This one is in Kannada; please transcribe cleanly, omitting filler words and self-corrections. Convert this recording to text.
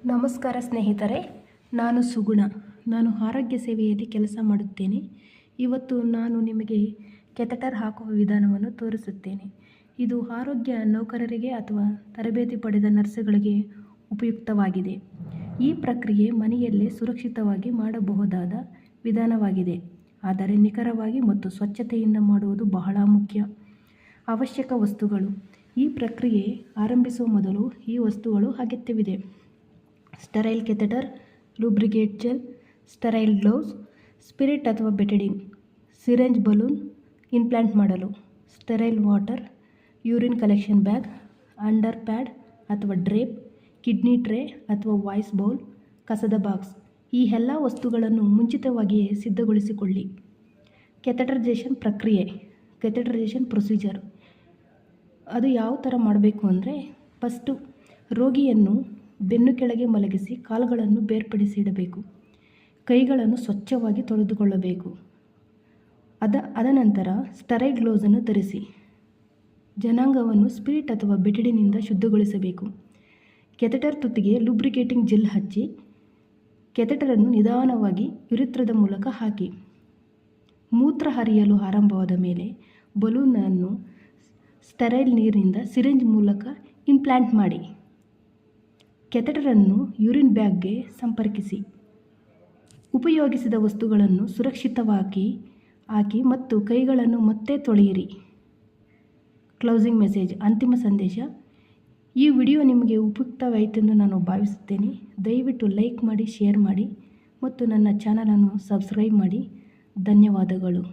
ನಮಸ್ಕಾರ ಸ್ನೇಹಿತರೆ, ನಾನು ಸುಗುಣ. ನಾನು ಆರೋಗ್ಯ ಸೇವೆಯಲ್ಲಿ ಕೆಲಸ ಮಾಡುತ್ತೇನೆ. ಇವತ್ತು ನಾನು ನಿಮಗೆ ಕೆಥೆಟರ್ ಹಾಕುವ ವಿಧಾನವನ್ನು ತೋರಿಸುತ್ತೇನೆ. ಇದು ಆರೋಗ್ಯ ನೌಕರರಿಗೆ ಅಥವಾ ತರಬೇತಿ ಪಡೆದ ನರ್ಸ್ಗಳಿಗೆ ಉಪಯುಕ್ತವಾಗಿದೆ. ಈ ಪ್ರಕ್ರಿಯೆ ಮನೆಯಲ್ಲೇ ಸುರಕ್ಷಿತವಾಗಿ ಮಾಡಬಹುದಾದ ವಿಧಾನವಾಗಿದೆ. ಆದರೆ ನಿಖರವಾಗಿ ಮತ್ತು ಸ್ವಚ್ಛತೆಯಿಂದ ಮಾಡುವುದು ಬಹಳ ಮುಖ್ಯ. ಅವಶ್ಯಕ ವಸ್ತುಗಳು. ಈ ಪ್ರಕ್ರಿಯೆ ಆರಂಭಿಸುವ ಮೊದಲು ಈ ವಸ್ತುಗಳು ಅಗತ್ಯವಿದೆ: sterile catheter, lubricate gel, sterile gloves, spirit ಅಥವಾ ಬೆಟಡಿನ್, ಸಿರಿಂಜ್, ಬಲೂನ್ ಇಂಪ್ಲಾಂಟ್ ಮಾಡಲು, sterile water, urine collection bag, underpad ಅಥವಾ ಡ್ರೇಪ್, ಕಿಡ್ನಿ ಟ್ರೇ ಅಥವಾ ವಾಯ್ಸ್ ಬೌಲ್, ಕಸದ ಬಾಕ್ಸ್. ಈ ಎಲ್ಲ ವಸ್ತುಗಳನ್ನು ಮುಂಚಿತವಾಗಿಯೇ ಸಿದ್ಧಗೊಳಿಸಿಕೊಳ್ಳಿ. ಕೆಥೆಟರೈಸೇಷನ್ ಪ್ರಕ್ರಿಯೆ, ಕೆಥೆಟರೈಸೇಷನ್ ಪ್ರೊಸೀಜರ್. ಅದು ಯಾವ ಥರ ಮಾಡಬೇಕು ಅಂದರೆ, ಫಸ್ಟು ರೋಗಿಯನ್ನು ಬೆನ್ನು ಕೆಳಗೆ ಮಲಗಿಸಿ ಕಾಲುಗಳನ್ನು ಬೇರ್ಪಡಿಸಿ ಇಡಬೇಕು. ಕೈಗಳನ್ನು ಸ್ವಚ್ಛವಾಗಿ ತೊಳೆದುಕೊಳ್ಳಬೇಕು. ಅದನಂತರ ಸ್ಟರೈಲ್ ಗ್ಲೌಸನ್ನು ಧರಿಸಿ ಜನಾಂಗವನ್ನು ಸ್ಪಿರಿಟ್ ಅಥವಾ ಬೆಟಡಿನಿಂದ ಶುದ್ಧಗೊಳಿಸಬೇಕು. ಕೆಥೆಟರ್ ತುತ್ತಿಗೆ ಲೂಬ್ರಿಕೇಟಿಂಗ್ ಜೆಲ್ ಹಚ್ಚಿ ಕೆಥೆಟರನ್ನು ನಿಧಾನವಾಗಿ ಯುರಿತ್ರದ ಮೂಲಕ ಹಾಕಿ. ಮೂತ್ರ ಹರಿಯಲು ಆರಂಭವಾದ ಮೇಲೆ ಬಲೂನನ್ನು ಸ್ಟರೈಲ್ ನೀರಿನಿಂದ ಸಿರಿಂಜ್ ಮೂಲಕ ಇಂಪ್ಲಾಂಟ್ ಮಾಡಿ. ಕೆಥೆಟರನ್ನು ಯೂರಿನ್ ಬ್ಯಾಗ್ಗೆ ಸಂಪರ್ಕಿಸಿ. ಉಪಯೋಗಿಸಿದ ವಸ್ತುಗಳನ್ನು ಸುರಕ್ಷಿತವಾಗಿ ಹಾಕಿ ಮತ್ತು ಕೈಗಳನ್ನು ಮತ್ತೆ ತೊಳೆಯಿರಿ. ಕ್ಲೋಸಿಂಗ್ ಮೆಸೇಜ್, ಅಂತಿಮ ಸಂದೇಶ. ಈ ವಿಡಿಯೋ ನಿಮಗೆ ಉಪಯುಕ್ತವಾಯಿತೆಂದು ನಾನು ಭಾವಿಸುತ್ತೇನೆ. ದಯವಿಟ್ಟು ಲೈಕ್ ಮಾಡಿ, ಶೇರ್ ಮಾಡಿ ಮತ್ತು ನನ್ನ ಚಾನಲನ್ನು ಸಬ್ಸ್ಕ್ರೈಬ್ ಮಾಡಿ. ಧನ್ಯವಾದಗಳು.